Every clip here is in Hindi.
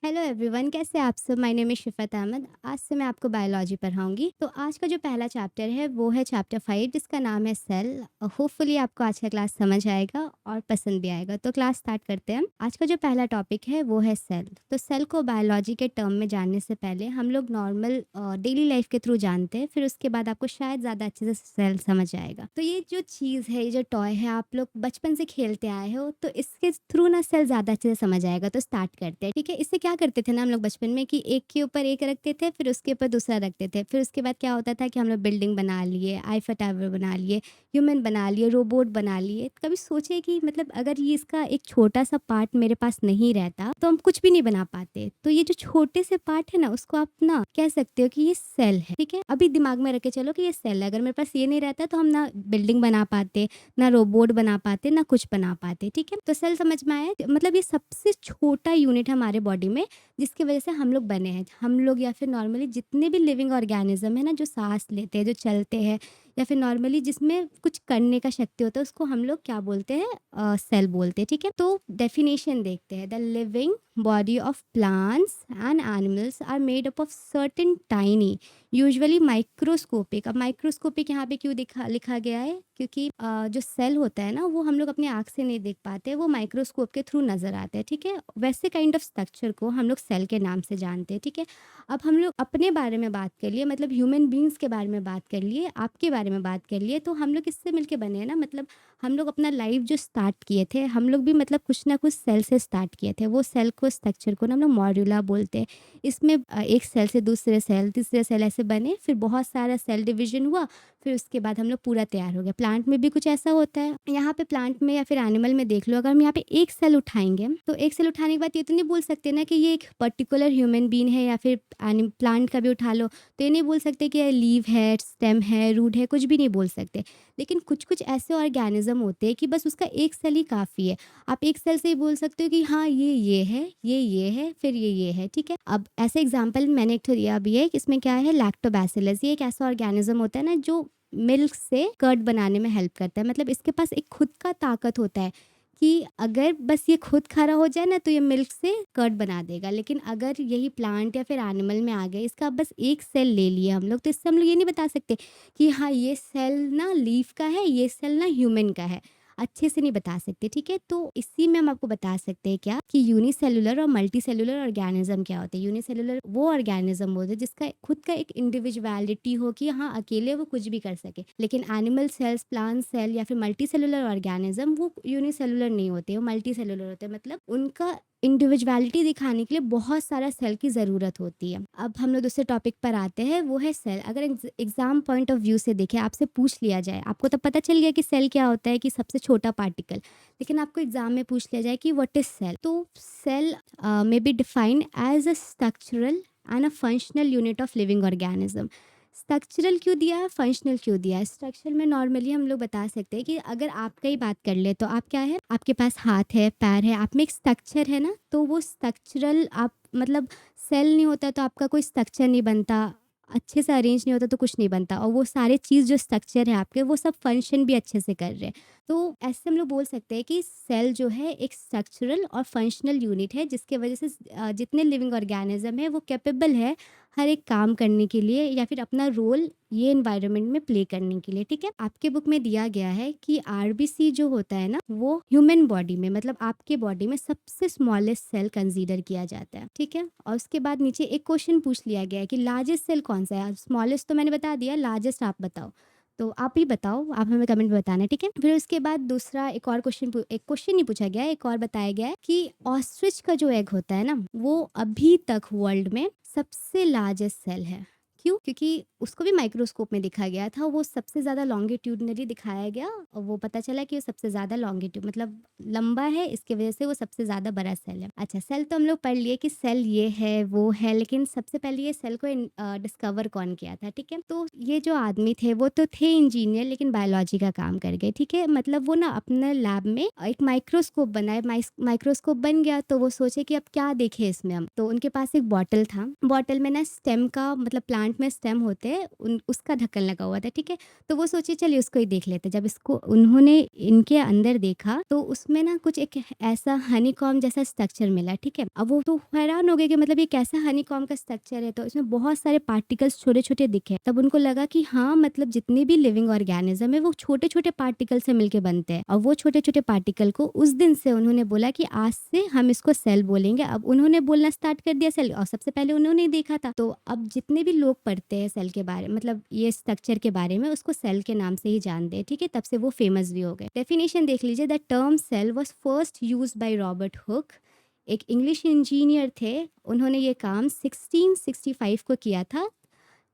हेलो एवरीवन, कैसे हैं आप सब। My name is Shifat Ahmad. आज से मैं आपको बायोलॉजी पढ़ाऊँगी। तो आज का जो पहला चैप्टर है वो है चैप्टर 5 जिसका नाम है सेल। होपफुली आपको आज का क्लास समझ आएगा और पसंद भी आएगा। तो क्लास स्टार्ट करते हैं। आज का जो पहला टॉपिक है वो है सेल। तो सेल को बायोलॉजी के टर्म में जानने से पहले हम लोग नॉर्मल डेली लाइफ के थ्रू जानते हैं, फिर उसके बाद आपको शायद ज़्यादा अच्छे से सेल समझ आएगा। तो ये जो चीज़ है, ये जो टॉय है, आप लोग बचपन से खेलते आए हो, तो इसके थ्रू ना सेल ज़्यादा अच्छे से समझ आएगा। तो स्टार्ट करते हैं, ठीक है। इससे क्या करते थे ना हम लोग बचपन में कि एक के ऊपर एक रखते थे, फिर उसके ऊपर दूसरा रखते थे। फिर उसके बाद क्या होता था कि हम लोग बिल्डिंग बना लिए, आईफा टावर बना लिए, ह्यूमन बना लिए, रोबोट बना लिए। कभी सोचे कि मतलब अगर ये इसका एक छोटा सा पार्ट मेरे पास नहीं रहता तो हम कुछ भी नहीं बना पाते। तो ये जो छोटे से पार्ट है ना, उसको आप ना कह सकते हो कि ये सेल है, ठीक है। अभी दिमाग में रख के चलो कि ये सेल है। अगर मेरे पास ये नहीं रहता तो हम ना बिल्डिंग बना पाते, ना रोबोट बना पाते, ना कुछ बना पाते, ठीक है। तो सेल समझ में आया। मतलब ये सबसे छोटा यूनिट है हमारे बॉडी में, जिसकी वजह से हम लोग बने हैं। हम लोग या फिर नॉर्मली जितने भी लिविंग ऑर्गेनिज्म है ना, जो सांस लेते हैं, जो चलते हैं, या फिर नॉर्मली जिसमें कुछ करने का शक्ति होता है, उसको हम लोग क्या बोलते हैं, सेल बोलते हैं, ठीक है। तो डेफिनेशन देखते हैं। The living body of plants and animals are made up of certain tiny usually microscopic. अब माइक्रोस्कोपिक यहाँ पे क्यों लिखा गया है, क्योंकि जो सेल होता है ना, वो हम लोग अपनी आँख से नहीं देख पाते, वो माइक्रोस्कोप के थ्रू नज़र आते हैं, ठीक है। वैसे काइंड ऑफ स्ट्रक्चर को हम लोग सेल के नाम से जानते हैं, ठीक है। अब हम लोग अपने बारे में बात कर लिए, मतलब ह्यूमन बींग्स के बारे में बात कर लिए, आपके बारे में बात कर लिए। तो हम लोग इससे मिलके बने हैं ना, मतलब हम लोग अपना लाइफ जो स्टार्ट किए थे, हम लोग भी मतलब कुछ ना कुछ सेल से स्टार्ट किए थे। वो सेल को, स्ट्रक्चर को ना हम लोग मॉड्यूला बोलते हैं। इसमें एक सेल से दूसरे सेल, तीसरे सेल ऐसे बने, फिर बहुत सारा सेल डिवीजन हुआ, फिर उसके बाद हम लोग पूरा तैयार हो गया। प्लांट में भी कुछ ऐसा होता है। यहाँ पे प्लांट में या फिर एनिमल में देख लो, अगर हम यहाँ पे एक सेल उठाएंगे तो एक सेल उठाने के बाद ये तो नहीं बोल सकते ना कि ये एक पर्टिकुलर ह्यूमन बीन है, या फिर प्लांट का भी उठा लो तो ये नहीं बोल सकते कि लीव है, स्टेम है, रूट है, कुछ भी नहीं बोल सकते। लेकिन कुछ कुछ ऐसे ऑर्गेनिज्म होते हैं कि बस उसका एक सेल ही काफ़ी है। आप एक सेल से ही बोल सकते हो कि हाँ ये है, ये है, फिर ये है, ठीक है। अब ऐसे एग्जांपल मैंने एक तो दिया भी है कि इसमें क्या है, लैक्टोबैसिलस। ये एक ऐसा ऑर्गेनिज्म होता है ना जो मिल्क से कर्ड बनाने में हेल्प करता है। मतलब इसके पास एक खुद का ताकत होता है कि अगर बस ये खुद खड़ा हो जाए ना तो ये मिल्क से कर्ड बना देगा। लेकिन अगर यही प्लांट या फिर एनिमल में आ गए, इसका बस एक सेल ले लिया हम लोग, तो इससे हम लोग ये नहीं बता सकते कि हाँ ये सेल ना लीफ का है, ये सेल ना ह्यूमन का है। अच्छे से नहीं बता सकते, ठीक है। तो इसी में हम आपको बता सकते हैं क्या कि यूनिसेलुलर और मल्टी सेलुलर ऑर्गेनिज्म क्या होते हैं। यूनिसेलुलर वो ऑर्गेनिज्म होते हैं जिसका खुद का एक इंडिविजुअलिटी हो कि हाँ अकेले वो कुछ भी कर सके। लेकिन एनिमल सेल्स, प्लांट सेल या फिर मल्टी सेलुलर ऑर्गेनिज्म वो यूनिसेलुलर नहीं होते, वो मल्टी सेलुलर होते हैं। मतलब उनका इंडिविजुअलिटी दिखाने के लिए बहुत सारा सेल की ज़रूरत होती है। अब हम लोग दूसरे टॉपिक पर आते हैं, वो है सेल। अगर एग्जाम पॉइंट ऑफ व्यू से देखें, आपसे पूछ लिया जाए, आपको तो पता चल गया कि सेल क्या होता है, कि सबसे छोटा पार्टिकल। लेकिन आपको एग्जाम में पूछ लिया जाए कि व्हाट इज सेल, तो cell may be defined as a structural and a functional unit of living organism. Structural क्यों दिया है, फंक्शनल क्यों दिया है। स्ट्रक्चरल में नॉर्मली हम लोग बता सकते हैं कि अगर आपका ही बात कर ले तो आप क्या है, आपके पास हाथ है, पैर है, आप में एक स्ट्रक्चर है ना, तो वो स्ट्रक्चरल आप मतलब सेल नहीं होता तो आपका कोई स्ट्रक्चर नहीं बनता, अच्छे से अरेंज नहीं होता तो कुछ नहीं बनता। और वो सारे चीज़ जो स्ट्रक्चर है आपके, वो सब फंक्शन भी अच्छे से कर रहे हैं। तो ऐसे हम लोग बोल सकते हैं कि सेल जो है एक स्ट्रक्चरल और फंक्शनल यूनिट है, जिसके वजह से जितने लिविंग ऑर्गेनिज्म है वो कैपेबल है हर एक काम करने के लिए, या फिर अपना रोल ये एनवायरनमेंट में प्ले करने के लिए, ठीक है। आपके बुक में दिया गया है कि आरबीसी जो होता है ना, वो ह्यूमन बॉडी में, मतलब आपके बॉडी में सबसे स्मॉलेस्ट सेल कंसीडर किया जाता है, ठीक है। और उसके बाद नीचे एक क्वेश्चन पूछ लिया गया है कि लार्जेस्ट सेल कौन सा है। स्मॉलेस्ट तो मैंने बता दिया, लार्जेस्ट आप बताओ। तो आप ही बताओ, आप हमें कमेंट में बताना है, ठीक है। फिर उसके बाद दूसरा एक और क्वेश्चन, एक क्वेश्चन नहीं पूछा गया है, एक और बताया गया है कि ऑस्ट्रिच का जो एग होता है ना, वो अभी तक वर्ल्ड में सबसे लार्जेस्ट सेल है। क्यों? क्योंकि उसको भी माइक्रोस्कोप में दिखा गया था, वो सबसे ज़्यादा लॉन्गिट्यूडनली दिखाया गया, और वो पता चला कि वो सबसे ज़्यादा लॉन्गिट्यूड मतलब लंबा है, इसके वजह से वो सबसे ज़्यादा बड़ा सेल है। अच्छा, सेल तो हम लोग पढ़ लिए कि सेल ये है वो है, लेकिन सबसे पहले ये सेल को डिस्कवर कौन किया था, ठीक है। तो ये जो आदमी थे वो तो थे इंजीनियर, लेकिन बायोलॉजी का काम कर गए, ठीक है। मतलब वो ना अपने लैब में एक माइक्रोस्कोप बनाए, माइक्रोस्कोप बन गया, तो वो सोचे कि अब क्या देखे इसमें हम। तो उनके पास एक बॉटल था, बॉटल में ना स्टेम का मतलब प्लांट प्लांट में स्टेम होते हैं उसका ढक्कन लगा हुआ था, ठीक है। तो वो सोची चलिए उसको ही देख लेते। जब इसको उन्होंने इनके अंदर देखा तो उसमें ना कुछ एक ऐसा हनीकॉम्ब जैसा स्ट्रक्चर मिला, ठीक है। अब वो तो हैरान हो गए कि मतलब ये कैसा हनीकॉम्ब का स्ट्रक्चर है, तो इसमें बहुत सारे पार्टिकल्स छोटे छोटे दिखे। तब उनको लगा कि हाँ मतलब जितने भी लिविंग ऑर्गेनिज्म है वो छोटे छोटे पार्टिकल से मिलके बनते हैं। और वो छोटे छोटे पार्टिकल को उस दिन से उन्होंने बोला कि आज से हम इसको सेल बोलेंगे। अब उन्होंने बोलना स्टार्ट कर दिया सेल, और सबसे पहले उन्होंने ही देखा था। तो अब जितने भी लोग पढ़ते हैं सेल के बारे मतलब ये स्ट्रक्चर के बारे में, उसको सेल के नाम से ही जानते हैं, ठीक है। तब से वो फेमस भी हो गए। डेफिनेशन देख लीजिए, the term cell was first use by Robert Hooke, एक इंग्लिश इंजीनियर थे। उन्होंने ये काम 1665 को किया था।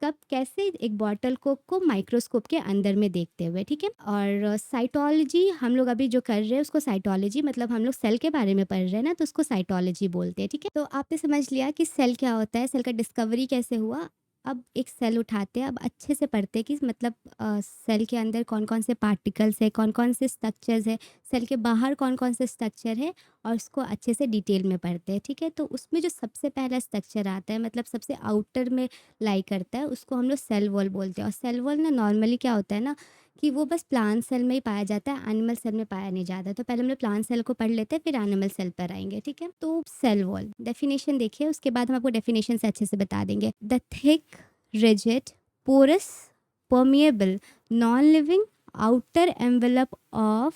कब कैसे, एक बॉटल को माइक्रोस्कोप के अंदर में देखते हुए, ठीक है। और साइटोलॉजी हम लोग अभी जो कर रहे हैं उसको साइटोलॉजी मतलब हम लोग सेल के बारे में पढ़ रहे हैं ना, तो उसको साइटोलॉजी बोलते हैं, ठीक है। तो आपने समझ लिया कि सेल क्या होता है, सेल का डिस्कवरी कैसे हुआ। अब एक सेल उठाते हैं, अब अच्छे से पढ़ते हैं कि मतलब सेल के अंदर कौन कौन से पार्टिकल्स है, कौन कौन से स्ट्रक्चर्स है, सेल के बाहर कौन कौन से स्ट्रक्चर है, और उसको अच्छे से डिटेल में पढ़ते हैं, ठीक है। तो उसमें जो सबसे पहला स्ट्रक्चर आता है मतलब सबसे आउटर में लाई करता है, उसको हम लोग सेल वॉल बोलते हैं। और सेल वॉल ना नॉर्मली क्या होता है ना कि वो बस प्लांट सेल में ही पाया जाता है, एनिमल सेल में पाया नहीं जाता। तो पहले हम लोग प्लांट सेल को पढ़ लेते हैं, फिर एनिमल सेल पर आएंगे, ठीक है। तो सेल वॉल डेफिनेशन देखिए, उसके बाद हम आपको डेफिनेशन से अच्छे से बता देंगे। The thick, rigid, porous, permeable, non-living outer envelope of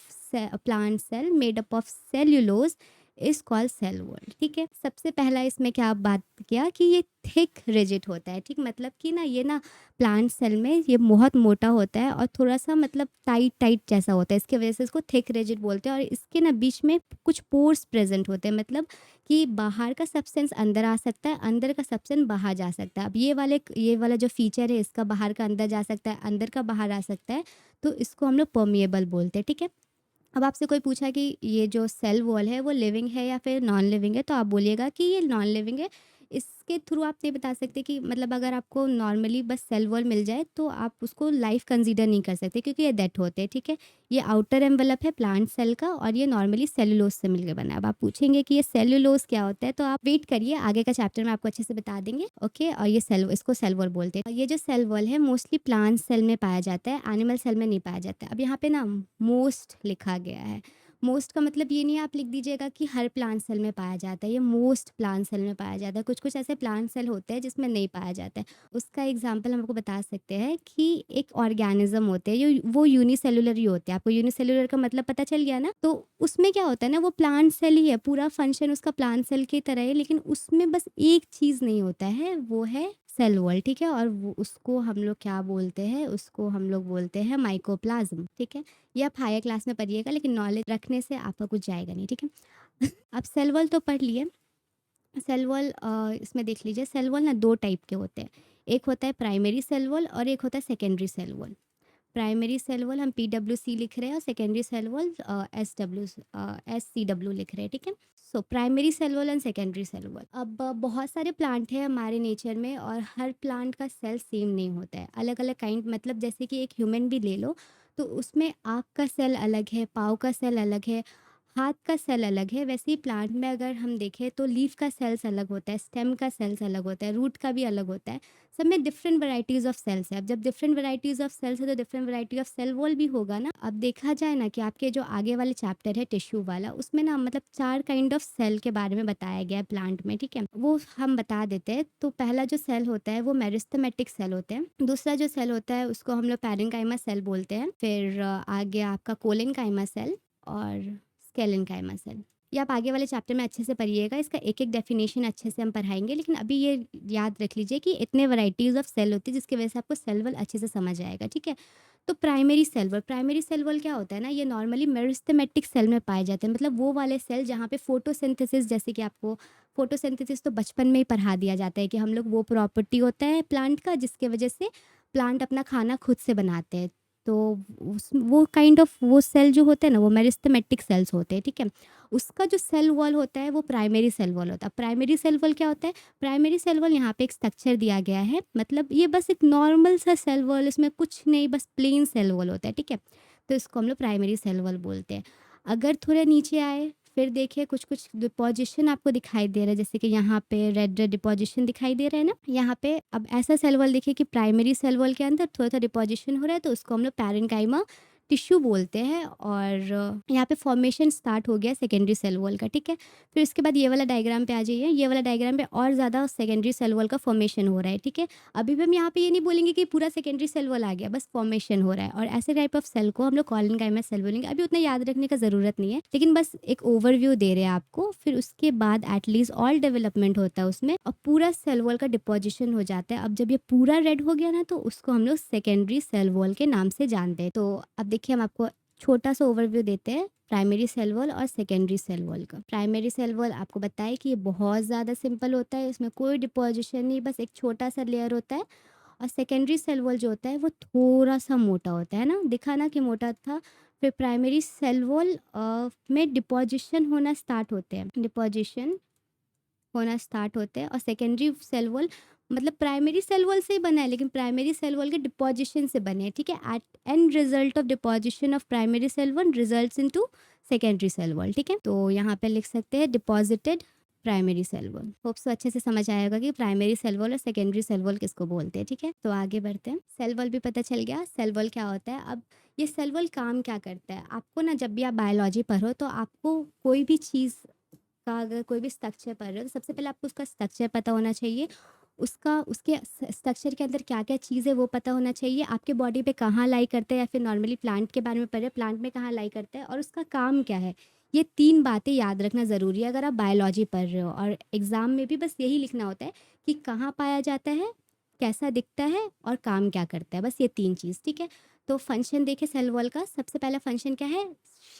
plant cell made up of cellulose is called cell wall, ठीक है। सबसे पहला इसमें क्या बात किया कि ये थिक रिजिड होता है, ठीक। मतलब कि ना ये ना प्लांट सेल में ये बहुत मोटा होता है और थोड़ा सा मतलब टाइट टाइट जैसा होता है, इसकी वजह से इसको थिक रिजिड बोलते हैं। और इसके ना बीच में कुछ पोर्स प्रेजेंट होते हैं, मतलब कि बाहर का सब्सटेंस अंदर आ सकता है, अंदर का सब्सटेंस बाहर जा सकता है। अब ये वाला जो फीचर है इसका, बाहर का अंदर जा सकता है, अंदर का बाहर आ सकता है, तो इसको हम लोग परमिएबल बोलते हैं, ठीक है। अब आपसे कोई पूछा कि ये जो सेल वॉल है वो लिविंग है या फिर नॉन लिविंग है, तो आप बोलिएगा कि ये नॉन लिविंग है। इसके थ्रू आप नहीं बता सकते कि मतलब अगर आपको नॉर्मली बस सेल वॉल मिल जाए तो आप उसको लाइफ कंसीडर नहीं कर सकते, क्योंकि ये डेथ होते हैं, ठीक है। ये आउटर एनवेलप है प्लांट सेल का, और ये नॉर्मली सेलुलोज से मिलकर बना है। अब आप पूछेंगे कि ये सेलुलोज क्या होता है, तो आप वेट करिए, आगे का चैप्टर में आपको अच्छे से बता देंगे, ओके। और ये इसको सेल वॉल बोलते हैं। ये जो सेल वॉल है मोस्टली प्लांट सेल में पाया जाता है, एनिमल सेल में नहीं पाया जाता है। अब यहाँ पे ना मोस्ट लिखा गया है। मोस्ट का मतलब ये नहीं आप लिख दीजिएगा कि हर प्लांट सेल में पाया जाता है, ये मोस्ट प्लांट सेल में पाया जाता है। कुछ कुछ ऐसे प्लांट सेल होते हैं जिसमें नहीं पाया जाता है। उसका एग्जांपल हम आपको बता सकते हैं कि एक ऑर्गेनिज्म होते हैं वो यूनिसेलुलर ही होते हैं। आपको यूनिसेलुलर का मतलब पता चल गया ना। तो उसमें क्या होता है ना, वो प्लांट सेल ही है, पूरा फंक्शन उसका प्लांट सेल की तरह है, लेकिन उसमें बस एक चीज़ नहीं होता है, वो है सेल वॉल, ठीक है। और वो उसको हम लोग क्या बोलते हैं, उसको हम लोग बोलते हैं माइकोप्लाज्म, ठीक है। ये आप हायर क्लास में पढ़िएगा, लेकिन नॉलेज रखने से आपका कुछ जाएगा नहीं, ठीक है। अब सेल वॉल तो पढ़ लिए। सेल वॉल इसमें देख लीजिए, सेल वॉल ना दो टाइप के होते हैं। एक होता है प्राइमरी सेल वॉल और एक होता है secondary cell wall. Primary cell wall हम PWC लिख रहे हैं और सेकेंडरी सेल वॉल SCW लिख रहे हैं, ठीक है। So primary cell wall and secondary cell wall. अब बहुत सारे प्लांट हैं हमारे नेचर में, और हर प्लांट का सेल सेम नहीं होता है, अलग अलग काइंड। मतलब जैसे कि एक ह्यूमन भी ले लो, तो उसमें आँख का सेल अलग है, पाँव का सेल अलग है, हाथ का सेल अलग है। वैसे ही प्लांट में अगर हम देखें तो लीफ का सेल्स अलग होता है, स्टेम का सेल्स अलग होता है, रूट का भी अलग होता है। सब में डिफरेंट वैरायटीज़ ऑफ सेल्स है। अब जब डिफरेंट वैरायटीज़ ऑफ सेल्स है तो different variety of cell wall भी होगा ना। अब देखा जाए ना कि आपके जो आगे वाले चैप्टर है टिश्यू वाला, उसमें ना मतलब 4 काइंड ऑफ सेल के बारे में बताया गया है प्लांट में, ठीक है। वो हम बता देते हैं। तो पहला जो सेल होता है वो मेरिस्टेमेटिक सेल होते हैं। दूसरा जो सेल होता है उसको हम लोग पैरेन्काइमा सेल बोलते हैं। फिर आगे आपका कोलेनकाइमा सेल और स्केलेनकाइमा सेल। ये आप आगे वाले चैप्टर में अच्छे से पढ़िएगा, इसका एक एक डेफिनेशन अच्छे से हम पढ़ाएंगे। लेकिन अभी ये याद रख लीजिए कि इतने वैरायटीज़ ऑफ सेल होती है, जिसकी वजह से आपको सेल वॉल अच्छे से समझ आएगा, ठीक है। तो प्राइमरी सेल वॉल क्या होता है ना, ये नॉर्मली मेरिस्टेमेटिक सेल में पाए जाते हैं। मतलब वो वाले सेल जहाँ पे फोटोसिंथेसिस, जैसे कि आपको फोटोसिंथेसिस तो बचपन में ही पढ़ा दिया जाता है कि हम लोग वो प्रॉपर्टी होता है प्लांट का जिसके वजह से प्लांट अपना खाना खुद से बनाते हैं। तो वो काइंड ऑफ वो सेल जो होते हैं ना, वो मेरिस्टेमेटिक सेल्स होते हैं, ठीक है। उसका जो सेल वॉल होता है वो प्राइमरी सेल वॉल होता है। प्राइमरी सेल वॉल क्या होता है, प्राइमरी सेल वॉल यहाँ पे एक स्ट्रक्चर दिया गया है, मतलब ये बस एक नॉर्मल सा सेल वॉल, इसमें कुछ नहीं, बस प्लेन सेल वॉल होता है, ठीक है। तो इसको हम लोग प्राइमरी सेल वॉल बोलते हैं। अगर थोड़े नीचे आए फिर देखिए कुछ-कुछ डिपोज़िशन आपको दिखाई दे रहा है, जैसे कि यहाँ पे रेड-रेड डिपोज़िशन दिखाई दे रहा है ना? यहाँ पे अब ऐसा सेल वॉल देखिए कि प्राइमरी सेल वॉल के अंदर थोड़ा-सा डिपोज़िशन हो रहा है, तो उसको हम लोग पैरेन्काइमा टिश्यू बोलते हैं और यहाँ पे फ़ॉर्मेशन स्टार्ट हो गया सेकेंडरी सेल वॉल का, ठीक है? फिर उसके बाद ये वाला डायग्राम पे आ जाइए, ये वाला डायग्राम पे और ज़्यादा सेकेंडरी सेल वॉल का फ़ॉर्मेशन हो रहा है, ठीक है? अभी भी हम यहाँ पे ये नहीं बोलेंगे कि पूरा सेकेंडरी सेल वॉल आ गया, बस फ़ॉर्मेशन हो रहा है और ऐसे टाइप ऑफ सेल को हम लोग कॉलिनकाइमा सेल बोलेंगे। अभी उतना याद रखने का ज़रूरत नहीं है, लेकिन बस एक ओवरव्यू दे रहे हैं आपको। फिर उसके बाद एटलीस्ट ऑल डेवलपमेंट होता है उसमें और पूरा सेल वॉल का डिपोज़िशन हो जाता है। अब जब ये पूरा रेड हो गया ना, तो उसको हम लोग सेकेंडरी सेल वॉल के नाम से जानते हैं। तो अब देखिए हम आपको छोटा-सा ओवरव्यू देते हैं प्राइमरी सेल वॉल और सेकेंडरी सेल वॉल का। प्राइमरी सेल वॉल आपको बताया कि ये बहुत ज़्यादा सिंपल होता है, इसमें कोई डिपोज़िशन नहीं, बस एक छोटा-सा लेयर होता है और सेकेंडरी सेल वॉल जो होता है वो थोड़ा-सा मोटा होता है ना, दिखा ना कि मोटा था। फिर प्राइमरी सेल वॉल में डिपोज़िशन होना स्टार्ट होते हैं, डिपोज़िशन होना स्टार्ट होते हैं और सेकेंडरी सेल वॉल मतलब प्राइमरी सेल वॉल से ही बना है, लेकिन प्राइमरी सेल वॉल के डिपोज़िशन से बने हैं, ठीक है? At end result of deposition of primary cell wall results into secondary cell wall, ठीक है? तो यहाँ पे लिख सकते हैं deposited primary cell wall. Hope so अच्छे से समझ आया होगा कि प्राइमरी सेल वॉल और सेकेंडरी सेल वॉल किसको बोलते हैं, ठीक है? तो आगे बढ़ते हैं। सेल वॉल भी पता चल गया, सेल वॉल क्या होता है। अब ये सेल वॉल काम क्या करता है? आपको ना जब भी आप बायोलॉजी पढ़ो तो आपको कोई भी चीज़ का अगर कोई भी स्ट्रक्चर पढ़ रहे हो तो सबसे पहले आपको उसका स्ट्रक्चर पता होना चाहिए। उसका उसके स्ट्रक्चर के अंदर क्या-क्या चीज़ है वो पता होना चाहिए। आपके बॉडी पे कहाँ लाई करता है या फिर नॉर्मली प्लांट के बारे में पढ़ रहे हैं, प्लांट में कहाँ लाई करता है और उसका काम क्या है। ये 3 बातें याद रखना ज़रूरी है अगर आप बायोलॉजी पढ़ रहे हो और एग्ज़ाम में भी बस यही लिखना होता है कि कहाँ पाया जाता है, कैसा दिखता है और काम क्या करता है। बस ये 3 चीज़, ठीक है? तो फंक्शन देखें सेल वॉल का, सबसे पहला फंक्शन क्या है?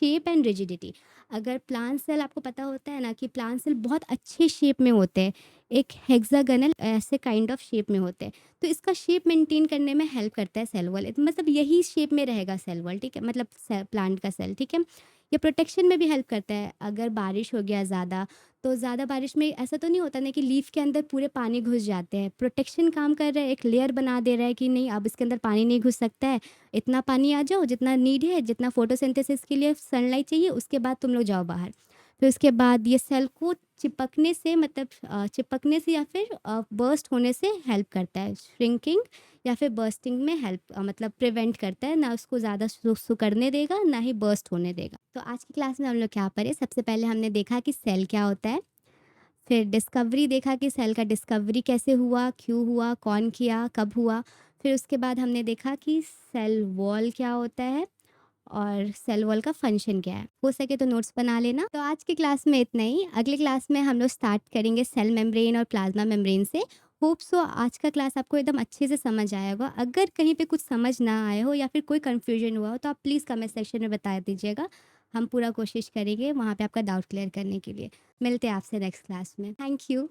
Shape and rigidity. अगर प्लांट सेल आपको पता होता है ना कि प्लांट सेल बहुत अच्छे शेप में होते हैं, एक हेक्सागोनल ऐसे काइंड ऑफ शेप में होते हैं, तो इसका शेप मेंटेन करने में हेल्प करता है सेल वॉल। मतलब यही शेप में रहेगा सेल वॉल, ठीक है? मतलब प्लांट का सेल, ठीक है? ये प्रोटेक्शन में भी हेल्प करता है। अगर बारिश हो गया ज़्यादा, तो ज़्यादा बारिश में ऐसा तो नहीं होता ना कि लीफ के अंदर पूरे पानी घुस जाते हैं। प्रोटेक्शन काम कर रहा है, एक लेयर बना दे रहा है कि नहीं अब इसके अंदर पानी नहीं घुस सकता है। इतना पानी आ जाओ जितना नीड है, जितना फोटोसिंथेसिस के लिए सनलाइट चाहिए, उसके बाद तुम लोग जाओ बाहर। फिर उसके बाद ये सेल को चिपकने से मतलब चिपकने से या फिर बर्स्ट होने से हेल्प करता है। श्रिंकिंग या फिर बर्स्टिंग में हेल्प मतलब प्रिवेंट करता है, ना उसको ज़्यादा सिकुड़ने देगा, ना ही बर्स्ट होने देगा। तो आज की क्लास में हम लोग क्या पढ़े? सबसे पहले हमने देखा कि सेल क्या होता है, फिर डिस्कवरी देखा कि सेल का डिस्कवरी कैसे हुआ, क्यों हुआ, कौन किया, कब हुआ। फिर उसके बाद हमने देखा कि सेल वॉल क्या होता है और सेल वॉल का फंक्शन क्या है। हो सके तो नोट्स बना लेना। तो आज की क्लास में इतना ही। अगली क्लास में हम लोग स्टार्ट करेंगे सेल मेम्ब्रेन और प्लाज्मा मेम्ब्रेन से। होप सो आज का क्लास आपको एकदम अच्छे से समझ आया होगा। अगर कहीं पे कुछ समझ ना आए हो या फिर कोई कन्फ्यूजन हुआ हो तो आप प्लीज़ कमेंट सेक्शन में बता दीजिएगा। हम पूरा कोशिश करेंगे वहाँ पे आपका डाउट क्लियर करने के लिए। मिलते हैं आपसे नेक्स्ट क्लास में। Thank you.